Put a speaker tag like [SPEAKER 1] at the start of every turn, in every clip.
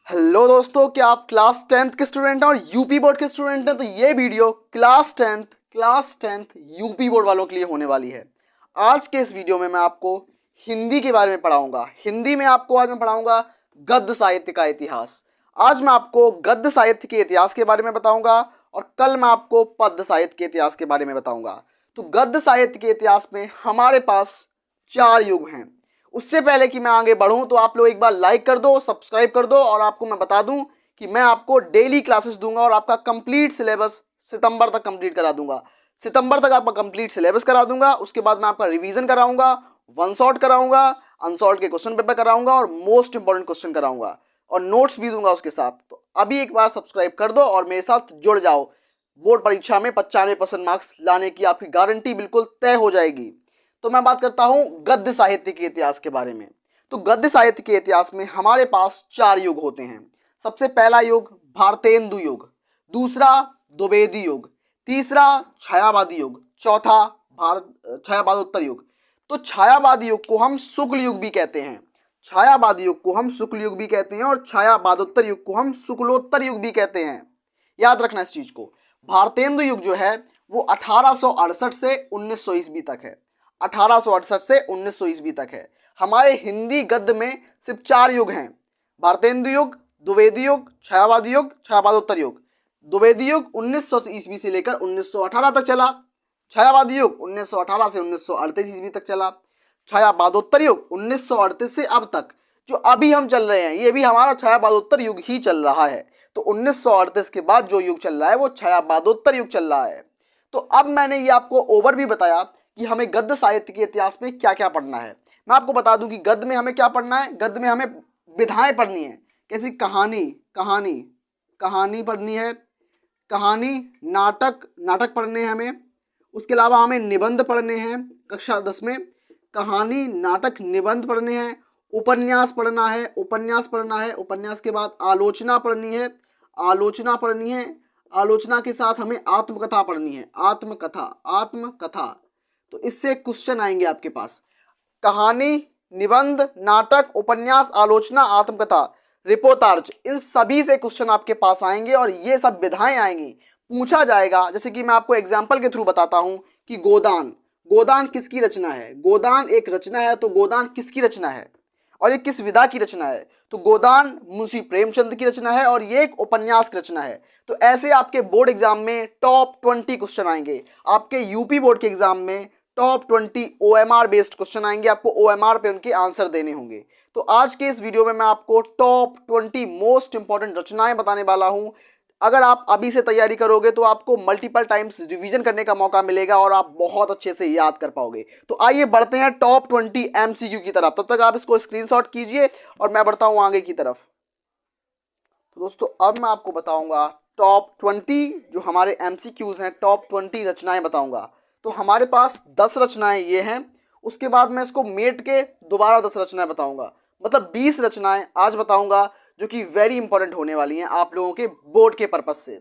[SPEAKER 1] Hello दोस्तों, क्या आप क्लास 10th के स्टूडेंट हैं और यूपी बोर्ड के स्टूडेंट हैं? तो ये video class tenth UP board वालों के लिए होने वाली है। आज के इस वीडियो में मैं आपको हिंदी के बारे में पढ़ाऊंगा। हिंदी में आपको आज मैं पढ़ाऊंगा गद्य साहित्य का इतिहास। आज मैं आपको गद्य साहित्य के इतिहास के बारे में बताऊंगा और कल मैं आपको पद्य साहित्य के इतिहास के बारे में बताऊंगा। तो गद्य साहित्य के इतिहास में हमारे पास 4 युग हैं। उससे पहले कि मैं आगे बढ़ूं तो आप लोग एक बार लाइक कर दो, सब्सक्राइब कर दो और आपको मैं बता दूं कि मैं आपको डेली क्लासेस दूंगा और आपका कंप्लीट सिलेबस सितंबर तक कंप्लीट करा दूंगा। सितंबर तक आपका कंप्लीट सिलेबस करा दूंगा। उसके बाद मैं आपका रिवीजन कराऊंगा, वन शॉट कराऊंगा, अनसॉल्व के क्वेश्चन पेपर कराऊंगा और मोस्ट इंपॉर्टेंट क्वेश्चन कराऊंगा और नोट्स भी दूंगा उसके साथ। तो अभी एक बार सब्सक्राइब कर दो और मेरे साथ जुड़ जाओ। बोर्ड परीक्षा में 95% मार्क्स लाने की आपकी गारंटी बिल्कुल तय हो जाएगी। तो मैं बात करता हूं गद्य साहित्य के इतिहास के बारे में। तो गद्य साहित्य के इतिहास में हमारे पास 4 युग होते हैं। सबसे पहला युग भारतेंदु युग, दूसरा द्विवेदी युग, तीसरा छायावादी युग, चौथा भारत छायावादोत्तर युग। तो छायावादी युग को हम शुक्ल युग भी कहते हैं, छायावादी युग को हम शुक्ल युग भी कहते हैं और छायावादोत्तर युग को हम शुक्लोत्तर युग भी कहते हैं। याद रखना इस चीज को। भारतेंदु युग जो है वो 1868 से 1900 ईस्वी तक है। 1868 से 1900 ईस्वी तक है। हमारे हिंदी गद्य में सिर्फ 4 युग हैं, भारतेंदु युग, द्विवेदी युग, छायावादी युग, छायावादोत्तर युग। द्विवेदी युग 1900 ईस्वी से लेकर 1918 तक चला। छायावादी युग 1918 से 1938 ईस्वी तक चला। छायावादोत्तर युग 1938 से अब तक जो अभी हम चल रहे हैं ये भी हमारा छायावादोत्तर युग ही चल रहा है। तो 1938 के बाद जो युग चल रहा है वो छायावादोत्तर युग चल रहा है। तो अब मैंने ये आपको ओवर भी बताया कि हमें गद्य साहित्य के इतिहास में क्या क्या पढ़ना है। मैं आपको बता दूं कि गद्य में हमें क्या पढ़ना है। गद्य में हमें विधाएं पढ़नी है, कैसी कहानी कहानी कहानी पढ़नी है, कहानी, नाटक नाटक पढ़ने हैं हमें। उसके अलावा हमें निबंध पढ़ने हैं। कक्षा 10 में कहानी, नाटक, निबंध पढ़ने हैं। उपन्यास पढ़ना है, उपन्यास पढ़ना है। उपन्यास के बाद आलोचना पढ़नी है, आलोचना पढ़नी है। आलोचना के साथ हमें आत्मकथा पढ़नी है, आत्मकथा, आत्मकथा। तो इससे क्वेश्चन आएंगे आपके पास। कहानी, निबंध, नाटक, उपन्यास, आलोचना, आत्मकथा, रिपोर्टाज, इन सभी से क्वेश्चन आपके पास आएंगे और ये सब विधाएं आएंगी। पूछा जाएगा, जैसे कि मैं आपको एग्जाम्पल के थ्रू बताता हूं कि गोदान, गोदान किसकी रचना है। गोदान एक रचना है, तो गोदान किसकी रचना है और ये किस विधा की रचना है। तो गोदान मुंशी प्रेमचंद की रचना है और ये एक उपन्यास की रचना है। तो ऐसे आपके बोर्ड एग्जाम में टॉप 20 क्वेश्चन आएंगे। आपके यूपी बोर्ड के एग्जाम में टॉप 20 ओएमआर बेस्ड क्वेश्चन आएंगे। आपको ओएमआर पे उनके आंसर देने होंगे। तो आज के इस वीडियो में मैं आपको टॉप 20 मोस्ट इंपॉर्टेंट रचनाएं बताने वाला हूं। अगर आप अभी से तैयारी करोगे तो आपको मल्टीपल टाइम्स रिवीजन करने का मौका मिलेगा और आप बहुत अच्छे से याद कर पाओगे। तो आइए बढ़ते हैं टॉप 20 एमसीक्यू की तरफ। तब तक आप इसको स्क्रीनशॉट कीजिए और मैं बढ़ता हूं आगे की तरफ। तो दोस्तों अब मैं आपको बताऊंगा टॉप 20 जो हमारे एमसीक्यूज हैं, टॉप 20 रचनाएं बताऊंगा। तो हमारे पास 10 रचनाएं ये हैं। उसके बाद मैं इसको मेट के दोबारा 10 रचनाएं बताऊंगा, मतलब 20 रचनाएं आज बताऊंगा जो कि वेरी इंपॉर्टेंट होने वाली हैं आप लोगों के बोर्ड के पर्पज से।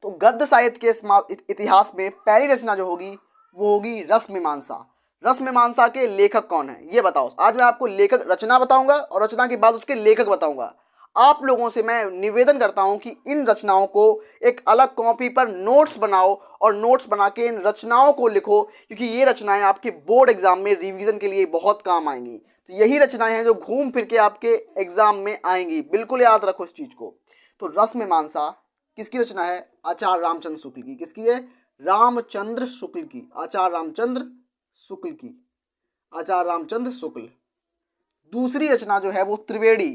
[SPEAKER 1] तो गद्य साहित्य के इतिहास में पहली रचना जो होगी वो होगी रसमीमांसा। रसमीमांसा के लेखक कौन है ये बताओ। आज मैं आपको लेखक रचना बताऊंगा और रचना के बाद उसके लेखक बताऊंगा। आप लोगों से मैं निवेदन करता हूं कि इन रचनाओं को एक अलग कॉपी पर नोट्स बनाओ और नोट्स बना के इन रचनाओं को लिखो, क्योंकि ये रचनाएं आपके बोर्ड एग्जाम में रिवीजन के लिए बहुत काम आएंगी। तो यही रचनाएं हैं जो घूम फिर के आपके एग्जाम में आएंगी, बिल्कुल याद रखो इस चीज को। तो रसमीमांसा किसकी रचना है? आचार्य रामचंद्र शुक्ल की। किसकी है? रामचंद्र शुक्ल की, आचार्य रामचंद्र शुक्ल की, आचार्य रामचंद्र शुक्ल। दूसरी रचना जो है वो त्रिवेणी।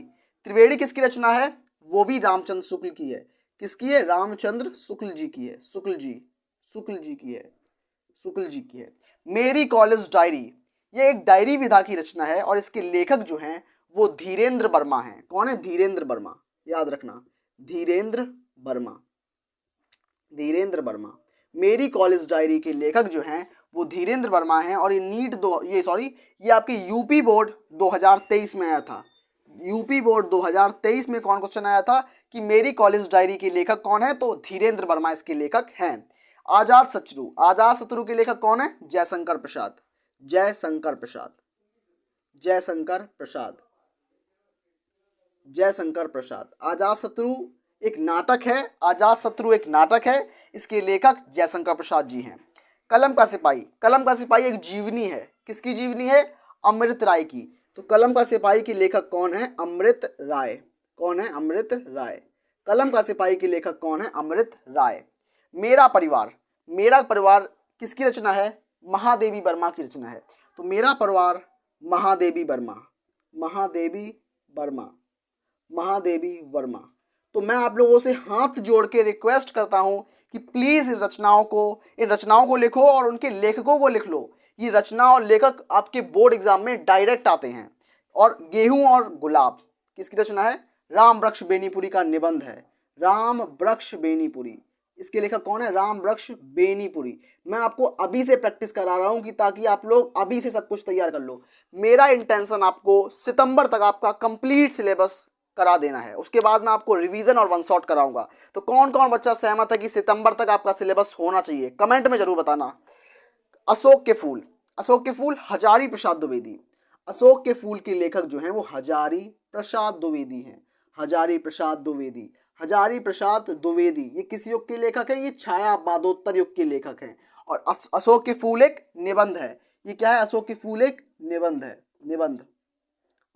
[SPEAKER 1] त्रिवेणी किसकी रचना है? वो भी रामचंद्र शुक्ल की है। किसकी है? रामचंद्र शुक्ल जी की है, शुक्ल जी, शुक्ल जी की है, शुक्ल जी की है। मेरी कॉलेज डायरी, ये एक डायरी विधा की रचना है और इसके लेखक जो हैं वो धीरेन्द्र वर्मा हैं। कौन है? धीरेन्द्र वर्मा, याद रखना, धीरेन्द्र वर्मा, धीरेन्द्र वर्मा। मेरी कॉलेज डायरी के लेखक जो हैं वो धीरेन्द्र वर्मा हैं और ये आपके यूपी बोर्ड 2023 में आया था। यूपी बोर्ड 2023 में कौन क्वेश्चन आया था कि मेरी कॉलेज डायरी के लेखक कौन है? तो धीरेन्द्र वर्मा इसके लेखक हैं। आजाद शत्रु, आजाद शत्रु के लेखक कौन है? जयशंकर प्रसाद, जयशंकर प्रसाद, जयशंकर प्रसाद। जयशंकर प्रसाद। अजातशत्रु एक नाटक है, अजातशत्रु एक नाटक है, इसके लेखक जयशंकर प्रसाद जी हैं। कलम का सिपाही, कलम का सिपाही एक जीवनी है, किसकी जीवनी है? अमृत राय की। तो कलम का सिपाही के लेखक कौन है? अमृत राय। कौन है? अमृत राय। कलम का सिपाही के लेखक कौन है? अमृत राय। मेरा परिवार, मेरा परिवार किसकी रचना है? महादेवी वर्मा की रचना है। तो मेरा परिवार महादेवी वर्मा, महादेवी वर्मा, महादेवी वर्मा। तो मैं आप लोगों से हाथ जोड़ के रिक्वेस्ट करता हूं कि प्लीज इन रचनाओं को लिखो और उनके लेखकों को लिख लो। ये रचना और लेखक आपके बोर्ड एग्जाम में डायरेक्ट आते हैं। और गेहूं और गुलाब किसकी रचना है? राम वृक्ष बेनीपुरी का निबंध है। राम वृक्ष बेनीपुरी, इसके लेखक कौन है? राम वृक्ष बेनीपुरी। मैं आपको अभी से प्रैक्टिस करा रहा हूं कि ताकि आप लोग अभी से सब कुछ तैयार कर लो। मेरा इंटेंशन आपको सितंबर तक आपका कंप्लीट सिलेबस करा देना है, उसके बाद मैं आपको रिवीजन और वन शॉट कराऊंगा। तो कौन कौन बच्चा सहमत है कि सितंबर तक आपका सिलेबस होना चाहिए? कमेंट में जरूर बताना। अशोक के फूल, अशोक के फूल हजारी प्रसाद द्विवेदी। अशोक के फूल के लेखक जो हैं वो हजारी प्रसाद द्विवेदी हैं। हजारी प्रसाद द्विवेदी, हजारी प्रसाद द्विवेदी ये किस युग के लेखक हैं? ये छायावादोत्तर युग के लेखक हैं। और अशोक के फूल एक निबंध है। ये क्या है? अशोक के फूल एक निबंध है, निबंध।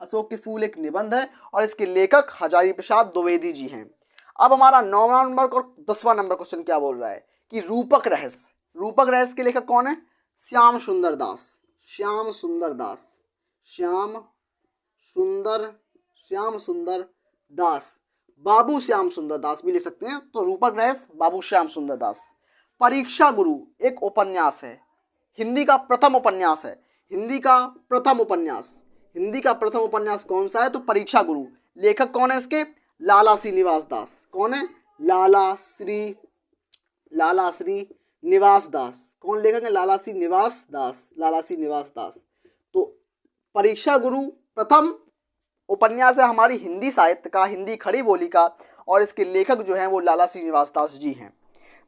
[SPEAKER 1] अशोक के फूल एक निबंध है और इसके लेखक हजारी प्रसाद द्विवेदी जी हैं। अब हमारा 9वां नंबर और 10वां नंबर क्वेश्चन क्या बोल रहा है कि रूपक रहस्य, रूपक रहस्य के लेखक कौन है? श्याम सुंदर दास, श्याम सुंदर दास, श्याम सुंदर दास, बाबू श्याम सुंदर दास भी ले सकते हैं। तो रूपक रहस्य बाबू श्याम सुंदर दास। परीक्षा गुरु एक उपन्यास है, हिंदी का प्रथम उपन्यास है। हिंदी का प्रथम उपन्यास, हिंदी का प्रथम उपन्यास कौन सा है? तो परीक्षा गुरु। लेखक कौन है इसके? लाला श्रीनिवास दास। कौन है? लाला श्री निवास दास। कौन लेखक है? लाला श्री निवास दास, लाला श्री निवास दास। तो परीक्षा गुरु प्रथम उपन्यास है हमारी हिंदी साहित्य का, हिंदी खड़ी बोली का, और इसके लेखक जो हैं वो लाला श्री निवास दास जी हैं।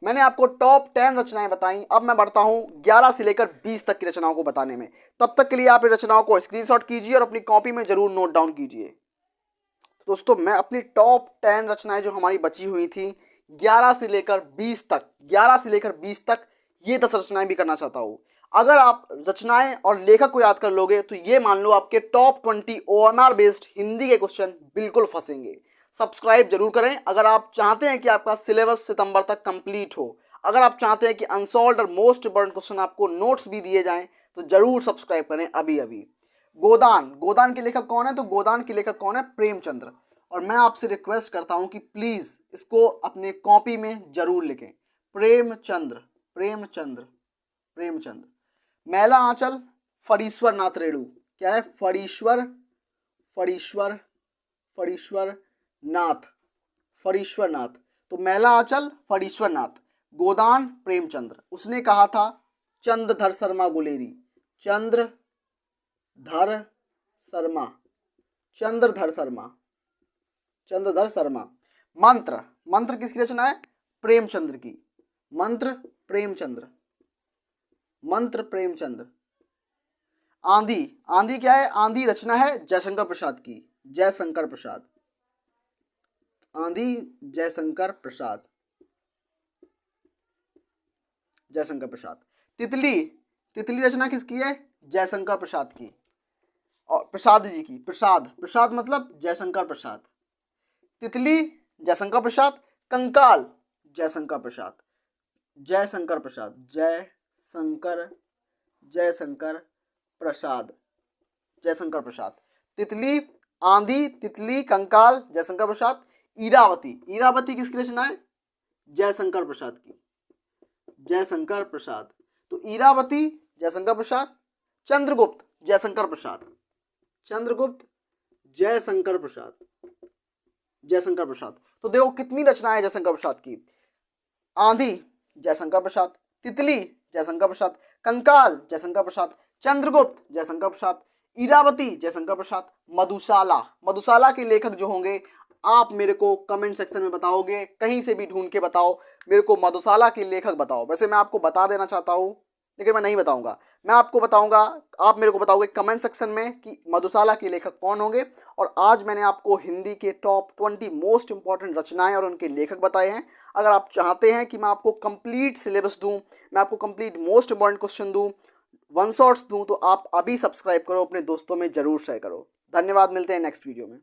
[SPEAKER 1] मैंने आपको टॉप 10 रचनाएं बताई। अब मैं बढ़ता हूं 11 से लेकर 20 तक की रचनाओं को बताने में। तब तक के लिए आप इन रचनाओं को स्क्रीनशॉट कीजिए और अपनी कॉपी में जरूर नोट डाउन कीजिए। दोस्तों मैं अपनी टॉप 10 रचनाएं जो हमारी बची हुई थी 11 से लेकर 20 तक, 11 से लेकर 20 तक ये 10 रचनाएं भी करना चाहता हूँ। अगर आप रचनाएं और लेखक को याद कर लोगे तो ये मान लो आपके टॉप 20 OMR बेस्ड हिंदी के क्वेश्चन बिल्कुल फंसेंगे। सब्सक्राइब जरूर करें अगर आप चाहते हैं कि आपका सिलेबस सितंबर तक कंप्लीट हो। अगर आप चाहते हैं कि अनसॉल्व्ड और मोस्ट इंपॉर्टेंट क्वेश्चन आपको नोट्स भी दिए जाएं तो जरूर सब्सक्राइब करें अभी अभी। गोदान, गोदान के लेखक कौन है? तो गोदान के लेखक कौन है? प्रेमचंद्र। और मैं आपसे रिक्वेस्ट करता हूं कि प्लीज इसको अपने कॉपी में जरूर लिखें। प्रेमचंद्र, प्रेमचंद्र, प्रेमचंद्र। मैला आंचल फणीश्वर नाथ रेणु। क्या है? फणीश्वर, फणीश्वर, फणीश्वर नाथ, फणीश्वर नाथ। तो मैला आंचल फणीश्वर नाथ, गोदान प्रेमचंद्र। उसने कहा था चंद्रधर शर्मा गुलेरी, चंद्रधर शर्मा, चंद्रधर शर्मा, चंद्रधर शर्मा। मंत्र, मंत्र किसकी रचना है? प्रेमचंद्र की। मंत्र प्रेमचंद्र, मंत्र प्रेमचंद्र। आंधी, आंधी क्या है? आंधी रचना है जयशंकर प्रसाद की, जयशंकर प्रसाद। आंधी जयशंकर प्रसाद, जयशंकर प्रसाद। तितली, तितली रचना किसकी है? जयशंकर प्रसाद की और प्रसाद जी की। प्रसाद, प्रसाद मतलब जयशंकर प्रसाद। तितली जयशंकर प्रसाद। कंकाल जयशंकर प्रसाद, जयशंकर प्रसाद, जयशंकर, जयशंकर प्रसाद, जयशंकर प्रसाद। तितली, आंधी, तितली, कंकाल, जयशंकर प्रसाद। ईरावती, ईरावती किसकी रचना है? जयशंकर प्रसाद की, जयशंकर प्रसाद। तो ईरावती जयशंकर प्रसाद। चंद्रगुप्त जयशंकर प्रसाद, चंद्रगुप्त जयशंकर प्रसाद, जयशंकर प्रसाद। तो देखो कितनी रचनाएं हैं जयशंकर प्रसाद की। आंधी जयशंकर प्रसाद, तितली जयशंकर प्रसाद, कंकाल जयशंकर प्रसाद, चंद्रगुप्त जयशंकर प्रसाद, ईरावती जयशंकर प्रसाद। मधुशाला, मधुशाला के लेखक जो होंगे आप मेरे को कमेंट सेक्शन में बताओगे, कहीं से भी ढूंढ के बताओ मेरे को मधुशाला के लेखक बताओ। वैसे मैं आपको बता देना चाहता हूँ लेकिन मैं नहीं बताऊंगा। मैं आपको बताऊंगा, आप मेरे को बताओगे कमेंट सेक्शन में कि मधुशाला के लेखक कौन होंगे। और आज मैंने आपको हिंदी के टॉप 20 मोस्ट इंपॉर्टेंट रचनाएं और उनके लेखक बताए हैं। अगर आप चाहते हैं कि मैं आपको कंप्लीट सिलेबस दूं, मैं आपको कंप्लीट मोस्ट इंपॉर्टेंट क्वेश्चन दूं, वन शॉट्स दूं, तो आप अभी सब्सक्राइब करो, अपने दोस्तों में जरूर शेयर करो। धन्यवाद, मिलते हैं नेक्स्ट वीडियो में।